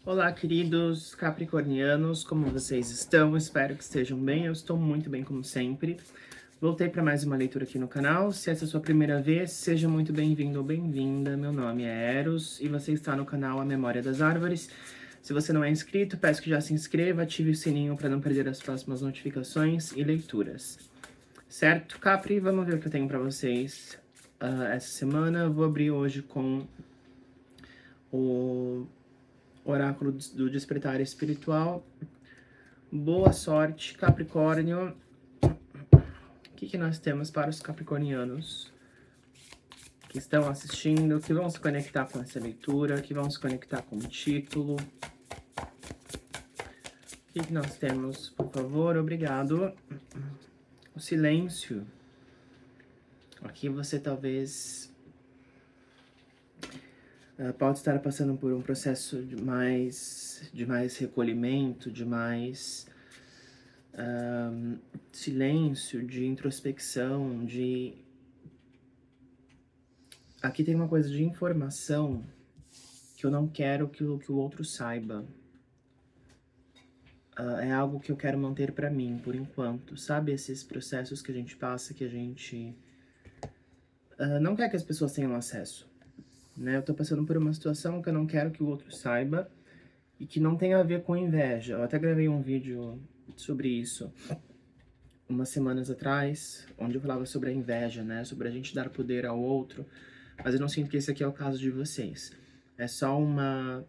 Olá, queridos capricornianos, como vocês estão? Espero que estejam bem. Eu estou muito bem, como sempre. Voltei para mais uma leitura aqui no canal. Se essa é a sua primeira vez, seja muito bem-vindo ou bem-vinda. Meu nome é Eros e você está no canal A Memória das Árvores. Se você não é inscrito, peço que já se inscreva, ative o sininho para não perder as próximas notificações e leituras. Certo, Capri? Vamos ver o que eu tenho para vocês essa semana. Eu vou abrir hoje com o Oráculo do Despertar Espiritual. Boa sorte, Capricórnio. O que nós temos para os capricornianos que estão assistindo, que vão se conectar com essa leitura, que vão se conectar com o título? O que nós temos, por favor? Obrigado. O silêncio. Aqui você talvez pode estar passando por um processo de mais recolhimento, de mais silêncio, de introspecção, de... Aqui tem uma coisa de informação que eu não quero que o outro saiba. É algo que eu quero manter pra mim, por enquanto. Sabe esses processos que a gente passa, que a gente não quer que as pessoas tenham acesso, né? Eu tô passando por uma situação que eu não quero que o outro saiba e que não tem a ver com inveja. Eu até gravei um vídeo sobre isso umas semanas atrás, onde eu falava sobre a inveja, né? Sobre a gente dar poder ao outro. Mas eu não sinto que esse aqui é o caso de vocês. É só uma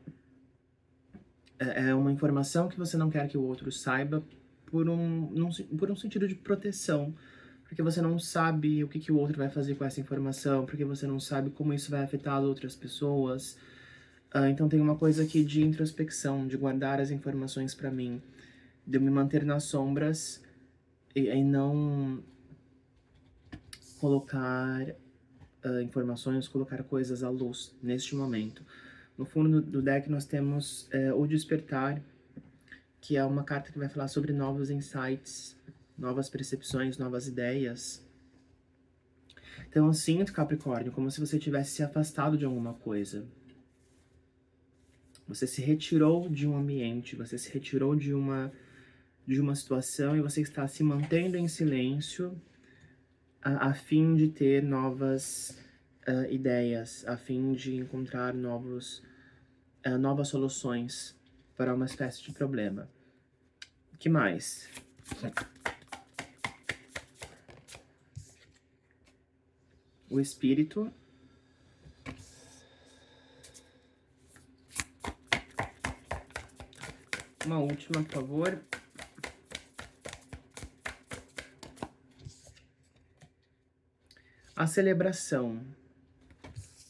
informação que você não quer que o outro saiba por um sentido de proteção. Porque você não sabe o que o outro vai fazer com essa informação, porque você não sabe como isso vai afetar outras pessoas. Então tem uma coisa aqui de introspecção, de guardar as informações pra mim, de eu me manter nas sombras e não colocar informações, colocar coisas à luz neste momento. No fundo do deck nós temos o Despertar, que é uma carta que vai falar sobre novos insights, novas percepções, novas ideias. Então eu sinto, Capricórnio, como se você tivesse se afastado de alguma coisa. Você se retirou de um ambiente, você se retirou de uma situação e você está se mantendo em silêncio a fim de ter novas ideias, a fim de encontrar novas soluções para uma espécie de problema. O que mais? O espírito. Uma última, por favor. A celebração.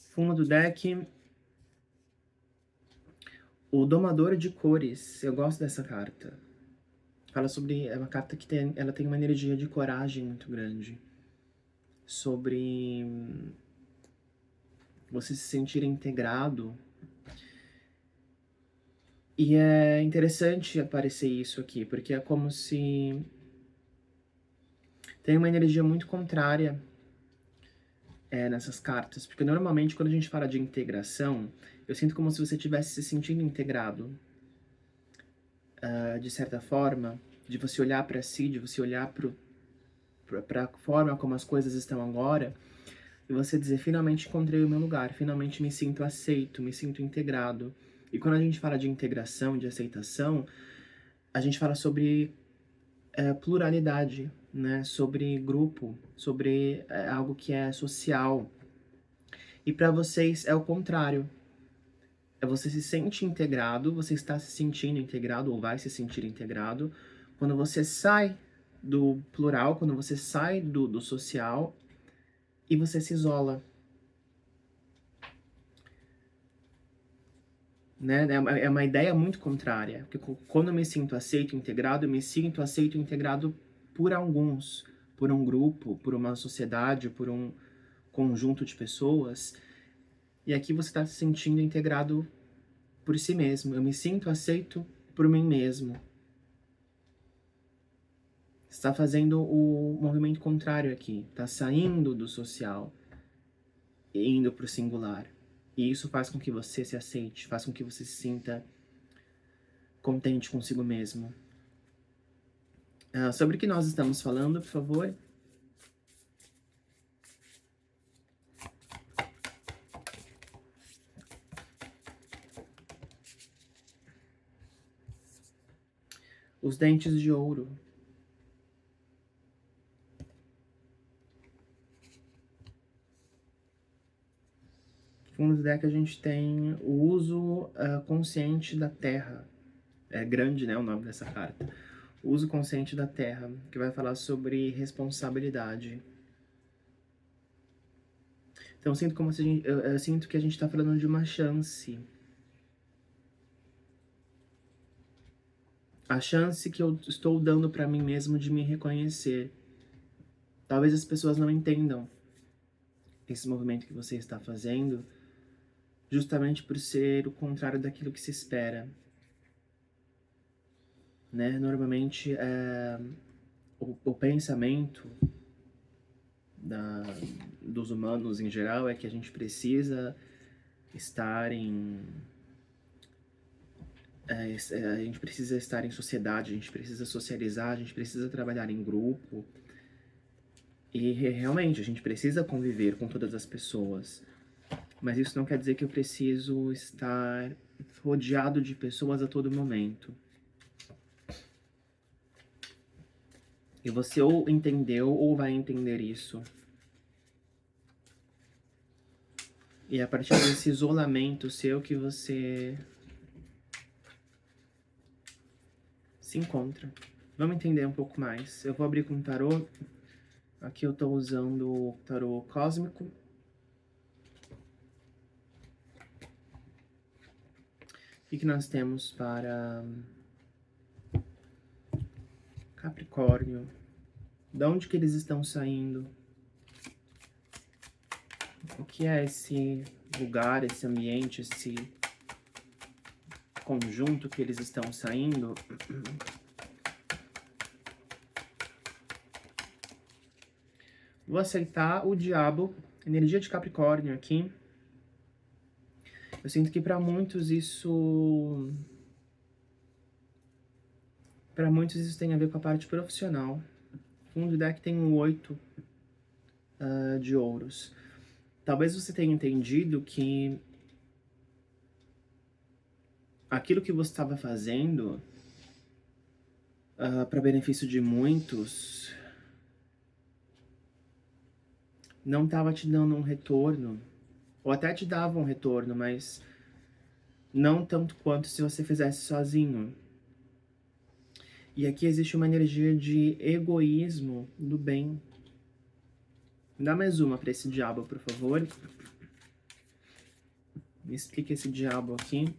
Fundo do deck. O Domador de Cores. Eu gosto dessa carta. Fala sobre... É uma carta que ela tem uma energia de coragem muito grande. Sobre você se sentir integrado. E é interessante aparecer isso aqui, porque é como se tem uma energia muito contrária nessas cartas. Porque normalmente quando a gente fala de integração, eu sinto como se você estivesse se sentindo integrado. De certa forma, de você olhar para si, de você olhar para a forma como as coisas estão agora, e você dizer, finalmente encontrei o meu lugar, finalmente me sinto aceito, me sinto integrado. E quando a gente fala de integração, de aceitação, a gente fala sobre pluralidade, né? Sobre grupo, sobre algo que é social. E para vocês é o contrário. Você se sente integrado, você está se sentindo integrado ou vai se sentir integrado quando você sai do plural, quando você sai do social e você se isola. Né? É uma ideia muito contrária. Porque quando eu me sinto aceito e integrado, eu me sinto aceito e integrado por alguns, por um grupo, por uma sociedade, por um conjunto de pessoas. E aqui você está se sentindo integrado por si mesmo. Eu me sinto aceito por mim mesmo. Está fazendo o movimento contrário aqui. Está saindo do social e indo para o singular. E isso faz com que você se aceite, faz com que você se sinta contente consigo mesmo. Sobre o que nós estamos falando, por favor? Os dentes de ouro. Fundo do deck a gente tem o uso consciente da terra. É grande, né, o nome dessa carta. O uso consciente da terra, que vai falar sobre responsabilidade. Então, eu sinto, como se eu sinto que a gente está falando de uma chance. A chance que eu estou dando para mim mesmo de me reconhecer. Talvez as pessoas não entendam esse movimento que você está fazendo, justamente por ser o contrário daquilo que se espera. Né? Normalmente, o pensamento dos humanos em geral é que a gente precisa estar a gente precisa estar em sociedade, a gente precisa socializar, a gente precisa trabalhar em grupo. E realmente, a gente precisa conviver com todas as pessoas. Mas isso não quer dizer que eu preciso estar rodeado de pessoas a todo momento. E você ou entendeu ou vai entender isso. E é a partir desse isolamento seu que você se encontra. Vamos entender um pouco mais. Eu vou abrir com o tarô. Aqui eu estou usando o tarô cósmico. O que nós temos para Capricórnio? De onde que eles estão saindo? O que é esse lugar, esse ambiente, esse conjunto que eles estão saindo? Vou aceitar o diabo, energia de Capricórnio aqui. Eu sinto que para muitos isso tem a ver com a parte profissional. O fundo do deck tem um 8 de ouros. Talvez você tenha entendido que aquilo que você estava fazendo para benefício de muitos não estava te dando um retorno, ou até te dava um retorno, mas não tanto quanto se você fizesse sozinho. E aqui existe uma energia de egoísmo do bem. Dá mais uma para esse diabo, por favor. Me explica esse diabo aqui.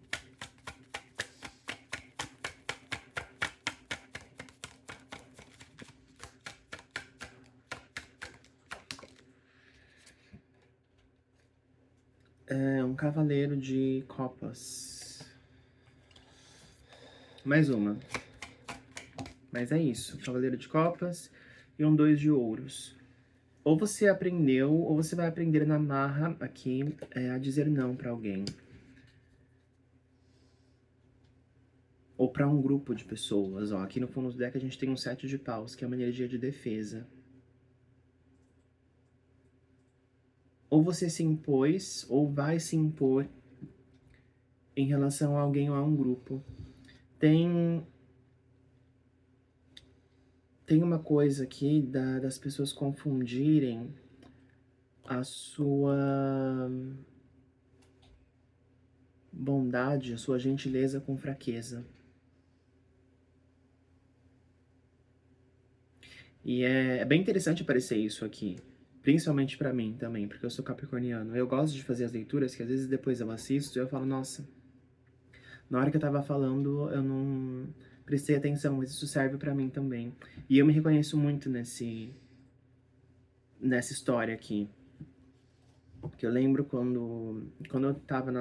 É um cavaleiro de copas. Mais uma. Mas é isso. Cavaleiro de copas e um 2 de ouros. Ou você aprendeu, ou você vai aprender na marra aqui a dizer não para alguém. Ou para um grupo de pessoas. Ó, aqui no fundo do deck a gente tem um 7 de paus, que é uma energia de defesa. Ou você se impôs, ou vai se impor em relação a alguém ou a um grupo. Tem uma coisa aqui das pessoas confundirem a sua bondade, a sua gentileza com fraqueza. E é bem interessante aparecer isso aqui, principalmente pra mim também, porque eu sou capricorniano. Eu gosto de fazer as leituras que às vezes depois eu assisto e eu falo, nossa, na hora que eu tava falando eu não prestei atenção, mas isso serve pra mim também. E eu me reconheço muito nessa história aqui. Porque eu lembro quando eu tava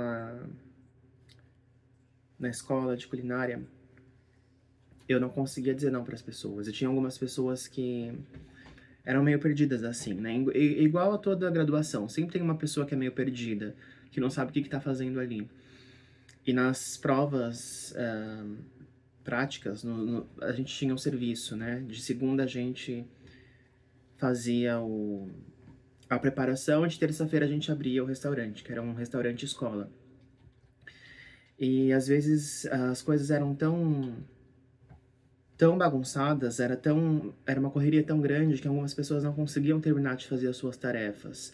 na escola de culinária, eu não conseguia dizer não para as pessoas. E tinha algumas pessoas que eram meio perdidas assim, né? Igual a toda a graduação, sempre tem uma pessoa que é meio perdida, que não sabe o que tá fazendo ali. E nas provas práticas, a gente tinha um serviço, né? De segunda a gente fazia a preparação, de terça-feira a gente abria o restaurante, que era um restaurante escola. E às vezes as coisas eram tão bagunçadas, era uma correria tão grande que algumas pessoas não conseguiam terminar de fazer as suas tarefas.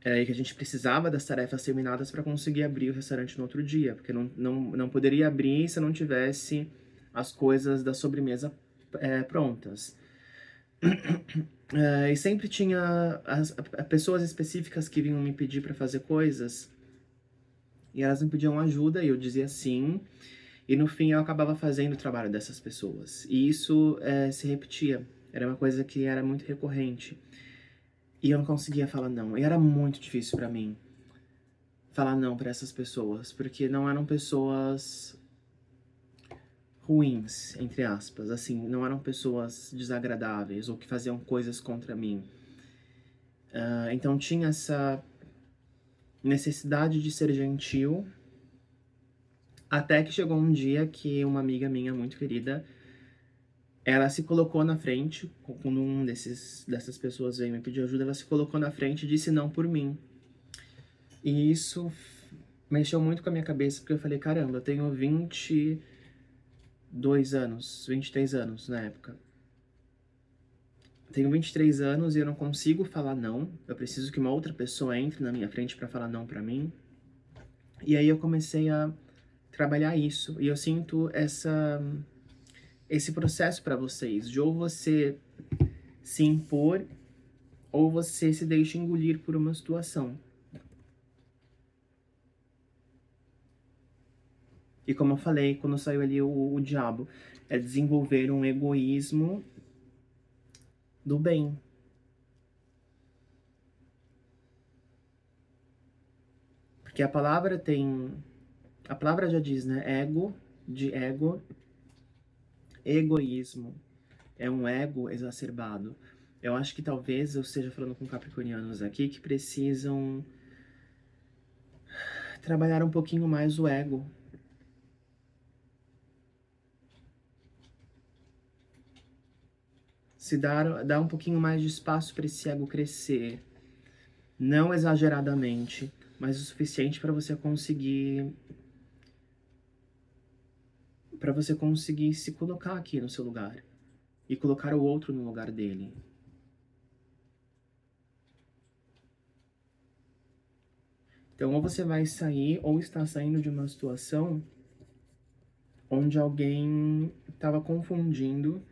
E que a gente precisava das tarefas terminadas para conseguir abrir o restaurante no outro dia, porque não poderia abrir se não tivesse as coisas da sobremesa prontas. E sempre tinha pessoas específicas que vinham me pedir para fazer coisas, e elas me pediam ajuda, e eu dizia sim, e no fim eu acabava fazendo o trabalho dessas pessoas. E isso se repetia, era uma coisa que era muito recorrente. E eu não conseguia falar não, e era muito difícil para mim falar não para essas pessoas, porque não eram pessoas ruins, entre aspas, assim, não eram pessoas desagradáveis ou que faziam coisas contra mim. Então tinha essa necessidade de ser gentil, até que chegou um dia que uma amiga minha muito querida, ela se colocou na frente, quando dessas pessoas veio me pedir ajuda, ela se colocou na frente e disse não por mim. E isso mexeu muito com a minha cabeça, porque eu falei, caramba, eu tenho 22 anos, 23 anos na época. Tenho 23 anos e eu não consigo falar não. Eu preciso que uma outra pessoa entre na minha frente para falar não para mim. E aí eu comecei a trabalhar isso. E eu sinto esse processo para vocês, de ou você se impor ou você se deixa engolir por uma situação. E como eu falei, quando saiu ali o diabo, é desenvolver um egoísmo do bem. Porque a palavra já diz, né? Ego, de ego, egoísmo. É um ego exacerbado. Eu acho que talvez eu esteja falando com capricornianos aqui que precisam trabalhar um pouquinho mais o ego. Se dar um pouquinho mais de espaço para esse ego crescer. Não exageradamente, mas o suficiente para você conseguir se colocar aqui no seu lugar e colocar o outro no lugar dele. Então, ou você vai sair ou está saindo de uma situação onde alguém estava confundindo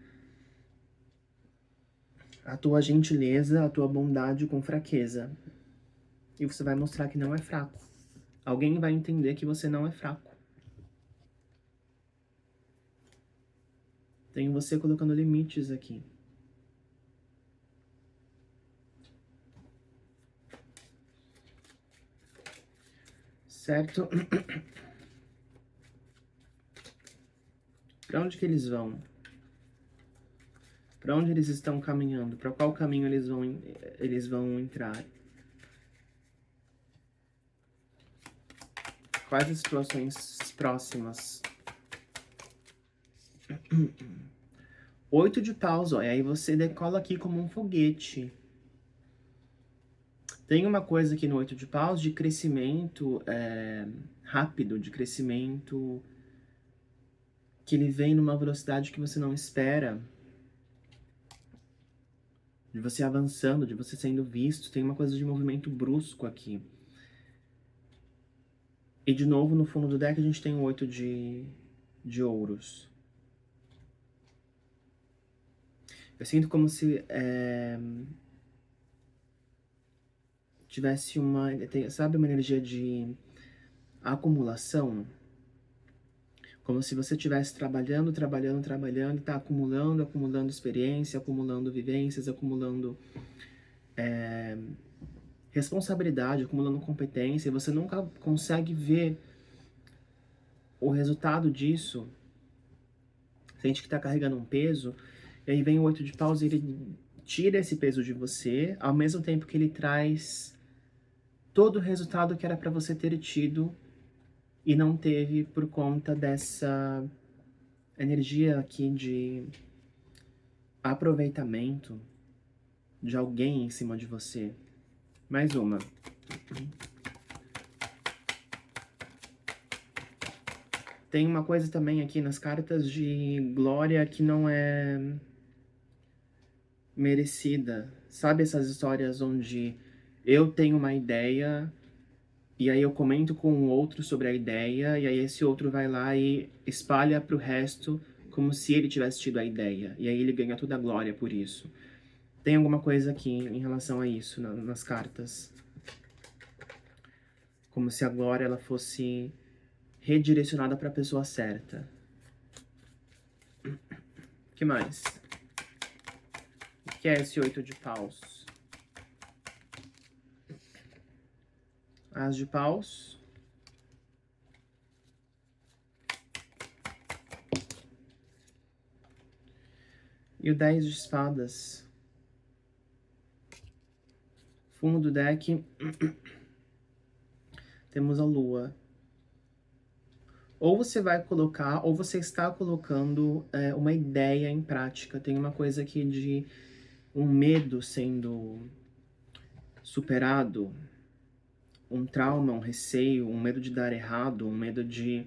a tua gentileza, a tua bondade com fraqueza. E você vai mostrar que não é fraco. Alguém vai entender que você não é fraco. Tem você colocando limites aqui. Certo? Para onde que eles vão? Para onde eles estão caminhando? Para qual caminho eles vão entrar? Quais as situações próximas? 8 de paus, ó. E aí você decola aqui como um foguete. Tem uma coisa aqui no 8 de paus de crescimento rápido, de crescimento que ele vem numa velocidade que você não espera. De você avançando, de você sendo visto. Tem uma coisa de movimento brusco aqui. E de novo, no fundo do deck, a gente tem o 8 de ouros. Eu sinto como se tivesse sabe, uma energia de acumulação? Como se você estivesse trabalhando, e tá acumulando experiência, acumulando vivências, acumulando responsabilidade, acumulando competência, e você nunca consegue ver o resultado disso. Sente que tá carregando um peso, e aí vem o 8 de paus e ele tira esse peso de você, ao mesmo tempo que ele traz todo o resultado que era para você ter tido e não teve por conta energia aqui de aproveitamento de alguém em cima de você. Mais uma. Tem uma coisa também aqui nas cartas de glória que não é merecida. Sabe essas histórias onde eu tenho uma ideia e aí eu comento com o outro sobre a ideia e aí esse outro vai lá e espalha pro resto como se ele tivesse tido a ideia. E aí ele ganha toda a glória por isso. Tem alguma coisa aqui em relação a isso nas cartas. Como se a glória ela fosse redirecionada para a pessoa certa. O que mais? O que é esse 8 de paus? As de paus. E o 10 de espadas. Fundo do deck. Temos a lua. Ou você vai colocar, ou você está colocando uma ideia em prática. Tem uma coisa aqui de um medo sendo superado, um trauma, um receio, um medo de dar errado, um medo de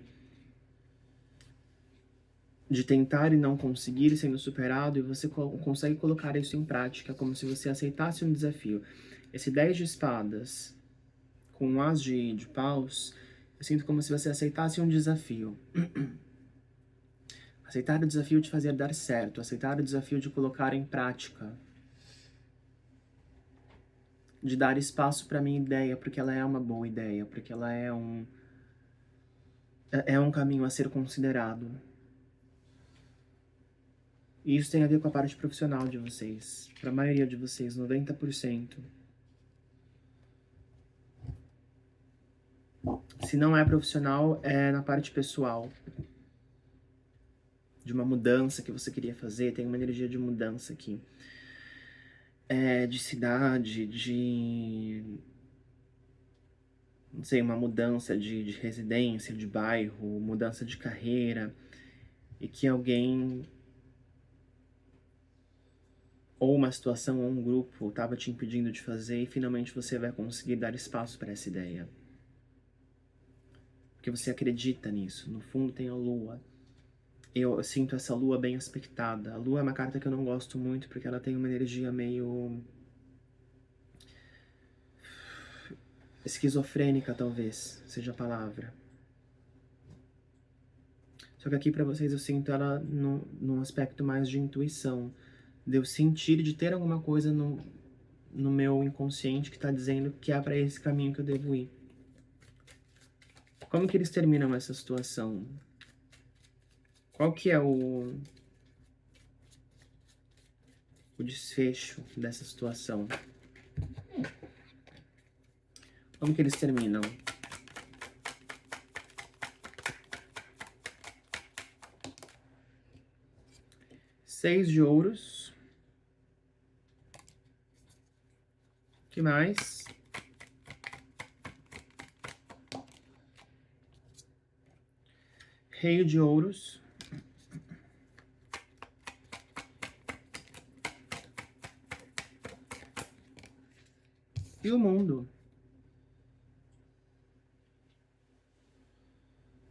tentar e não conseguir sendo superado, e você consegue colocar isso em prática, como se você aceitasse um desafio. Esse 10 de espadas com um as de paus, eu sinto como se você aceitasse um desafio. Aceitar o desafio de fazer dar certo, aceitar o desafio de colocar em prática, de dar espaço para minha ideia, porque ela é uma boa ideia, porque ela é um caminho a ser considerado. E isso tem a ver com a parte profissional de vocês, para a maioria de vocês, 90%. Se não é profissional, é na parte pessoal. De uma mudança que você queria fazer, tem uma energia de mudança aqui. De cidade, de... não sei, uma mudança de residência, de bairro, mudança de carreira. E que alguém, ou uma situação, ou um grupo, estava te impedindo de fazer e finalmente você vai conseguir dar espaço para essa ideia. Porque você acredita nisso. No fundo tem a lua. Eu sinto essa lua bem aspectada. A lua é uma carta que eu não gosto muito, porque ela tem uma energia meio esquizofrênica, talvez seja a palavra. Só que aqui pra vocês eu sinto ela num aspecto mais de intuição. De eu sentir, de ter alguma coisa no meu inconsciente que tá dizendo que é pra esse caminho que eu devo ir. Como que eles terminam essa situação? Qual que é o desfecho dessa situação? Como que eles terminam? Seis de ouros. O que mais? Rei de ouros. E o mundo.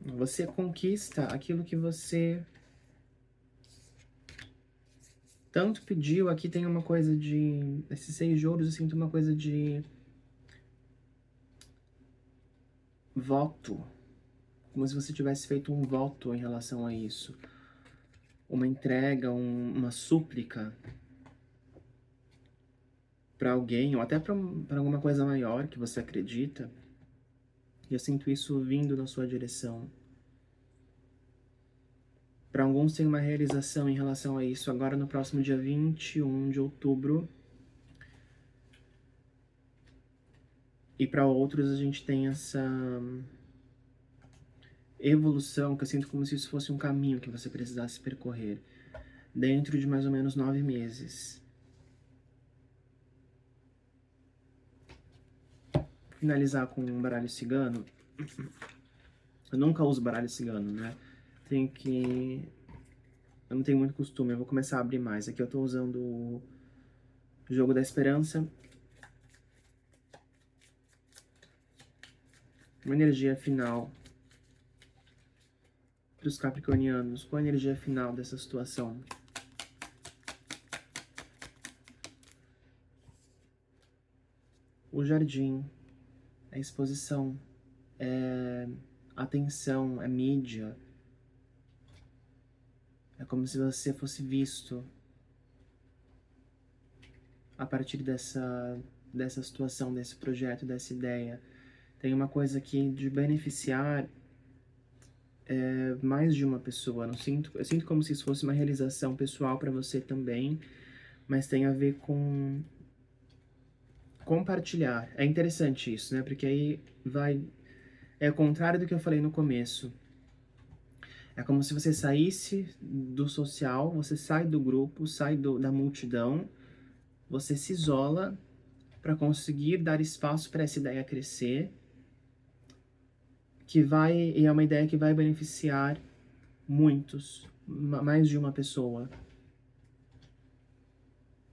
Você conquista aquilo que você tanto pediu. Aqui tem uma coisa de... esses 6 de ouros, eu sinto uma coisa de voto. Como se você tivesse feito um voto em relação a isso. Uma entrega, uma súplica para alguém, ou até para alguma coisa maior que você acredita. E eu sinto isso vindo na sua direção. Para alguns tem uma realização em relação a isso agora no próximo dia 21 de outubro. E para outros a gente tem essa evolução, que eu sinto como se isso fosse um caminho que você precisasse percorrer dentro de mais ou menos 9 meses. Finalizar com um baralho cigano. Eu nunca uso baralho cigano, né? Tenho que Eu não tenho muito costume, eu vou começar a abrir mais. Aqui eu tô usando o Jogo da Esperança. Uma energia final para os capricornianos. Qual a energia final dessa situação? O jardim, a exposição, atenção, mídia. É como se você fosse visto a partir dessa situação, desse projeto, dessa ideia. Tem uma coisa aqui de beneficiar mais de uma pessoa. Eu sinto como se isso fosse uma realização pessoal para você também, mas tem a ver com compartilhar. É interessante isso, né? Porque aí é o contrário do que eu falei no começo. É como se você saísse do social, você sai do grupo, sai da multidão, você se isola para conseguir dar espaço para essa ideia crescer, e é uma ideia que vai beneficiar muitos, mais de uma pessoa.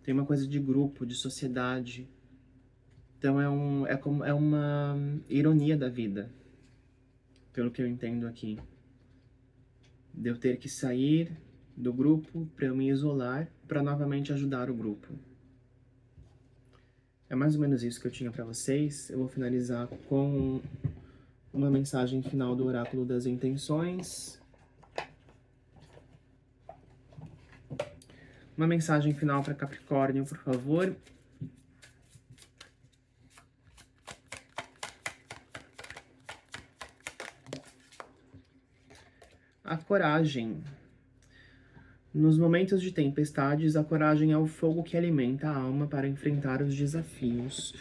Tem uma coisa de grupo, de sociedade. Então é uma ironia da vida, pelo que eu entendo aqui. De eu ter que sair do grupo para eu me isolar para novamente ajudar o grupo. É mais ou menos isso que eu tinha para vocês. Eu vou finalizar com uma mensagem final do Oráculo das Intenções. Uma mensagem final para Capricórnio, por favor. A coragem. Nos momentos de tempestades, a coragem é o fogo que alimenta a alma para enfrentar os desafios,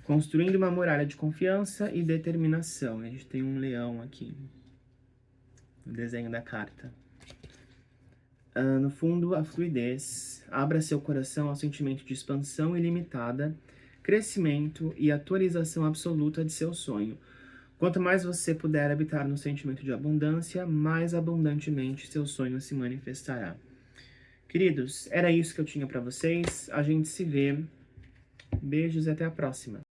construindo uma muralha de confiança e determinação. A gente tem um leão aqui, no desenho da carta. No fundo, a fluidez. Abra seu coração ao sentimento de expansão ilimitada, crescimento e atualização absoluta de seu sonho. Quanto mais você puder habitar no sentimento de abundância, mais abundantemente seu sonho se manifestará. Queridos, era isso que eu tinha para vocês. A gente se vê. Beijos e até a próxima.